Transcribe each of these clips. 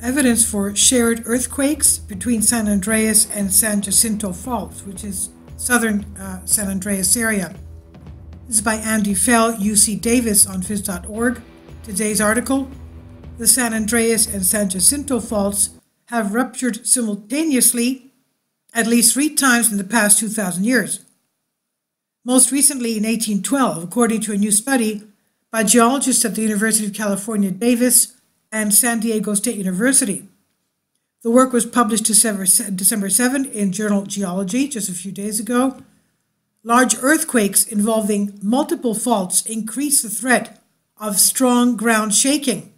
evidence for shared earthquakes between San Andreas and San Jacinto faults, which is southern San Andreas area. This is by Andy Fell, UC Davis on phys.org. Today's article: the San Andreas and San Jacinto faults have ruptured simultaneously at least 3 times in the past 2,000 years. Most recently in 1812, according to a new study by geologists at the University of California, Davis, and San Diego State University. The work was published December 7 in Journal Geology just a few days ago. Large earthquakes involving multiple faults increase the threat of strong ground shaking.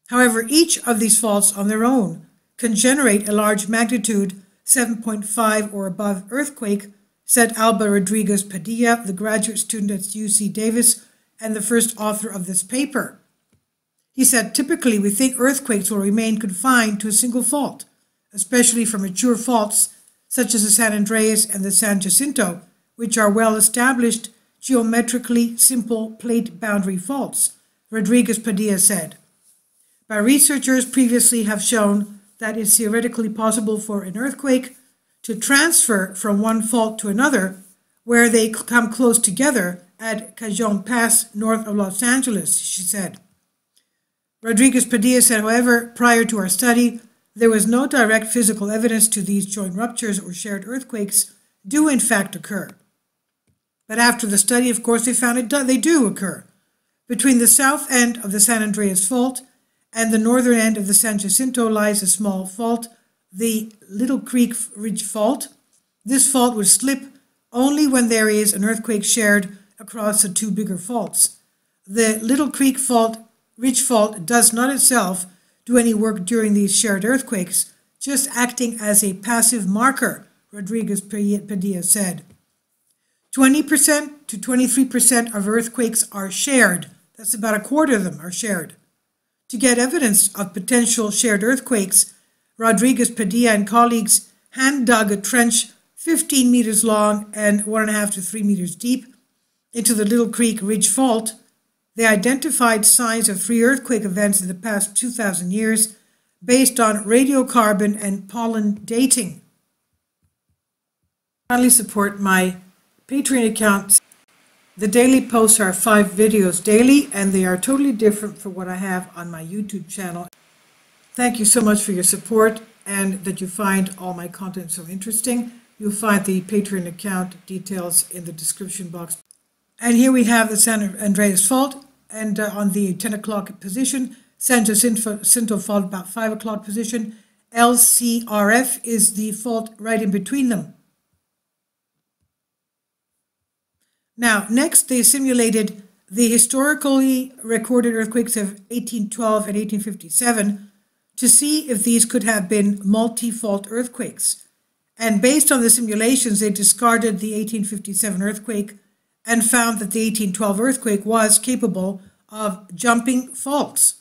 However, each of these faults on their own can generate a large magnitude 7.5 or above earthquake, said Alba Rodriguez Padilla, the graduate student at UC Davis and the first author of this paper. He said, typically we think earthquakes will remain confined to a single fault, especially for mature faults such as the San Andreas and the San Jacinto, which are well-established, geometrically simple plate boundary faults, Rodriguez Padilla said. But researchers previously have shown that it's theoretically possible for an earthquake to transfer from one fault to another where they come close together at Cajon Pass north of Los Angeles, she said. Rodriguez Padilla said, however, prior to our study, there was no direct physical evidence to these joint ruptures or shared earthquakes do in fact occur. But after the study, of course, they found they do occur. Between the south end of the San Andreas Fault and the northern end of the San Jacinto lies a small fault, the Little Creek Ridge Fault. This fault would slip only when there is an earthquake shared across the 2 bigger faults. The Little Creek Ridge Fault does not itself do any work during these shared earthquakes, just acting as a passive marker, Rodriguez Padilla said. 20% to 23% of earthquakes are shared. That's about a quarter of them are shared. To get evidence of potential shared earthquakes, Rodriguez Padilla and colleagues hand-dug a trench 15 meters long and 1.5 to 3 meters deep into the Little Creek Ridge Fault. They identified signs of 3 earthquake events in the past 2,000 years based on radiocarbon and pollen dating. Kindly support my Patreon account. The daily posts are 5 videos daily, and they are totally different from what I have on my YouTube channel. Thank you so much for your support and that you find all my content so interesting. You'll find the Patreon account details in the description box. And here we have the San Andreas Fault, and on the 10 o'clock position, San Jacinto Fault about 5 o'clock position. LCRF is the fault right in between them. Now, next they simulated the historically recorded earthquakes of 1812 and 1857 to see if these could have been multi-fault earthquakes. And based on the simulations, they discarded the 1857 earthquake and found that the 1812 earthquake was capable of jumping faults.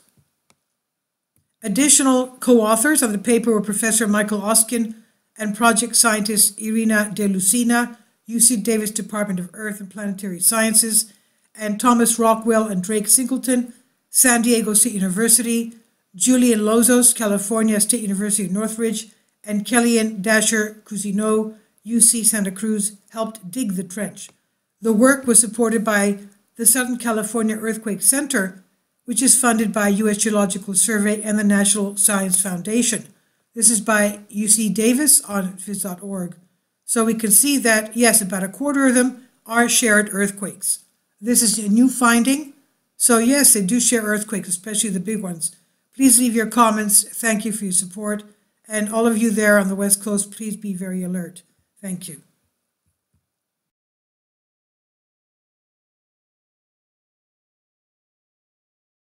Additional co-authors on the paper were Professor Michael Oskin and project scientist Irina De Lucina, UC Davis Department of Earth and Planetary Sciences, and Thomas Rockwell and Drake Singleton, San Diego State University, Julian Lozos, California State University of Northridge, and Kellyanne Dasher Cousineau, UC Santa Cruz, helped dig the trench. The work was supported by the Southern California Earthquake Center, which is funded by U.S. Geological Survey and the National Science Foundation. This is by UC Davis on phys.org. So we can see that, yes, about a quarter of them are shared earthquakes. This is a new finding. So yes, they do share earthquakes, especially the big ones. Please leave your comments. Thank you for your support. And all of you there on the West Coast, please be very alert. Thank you.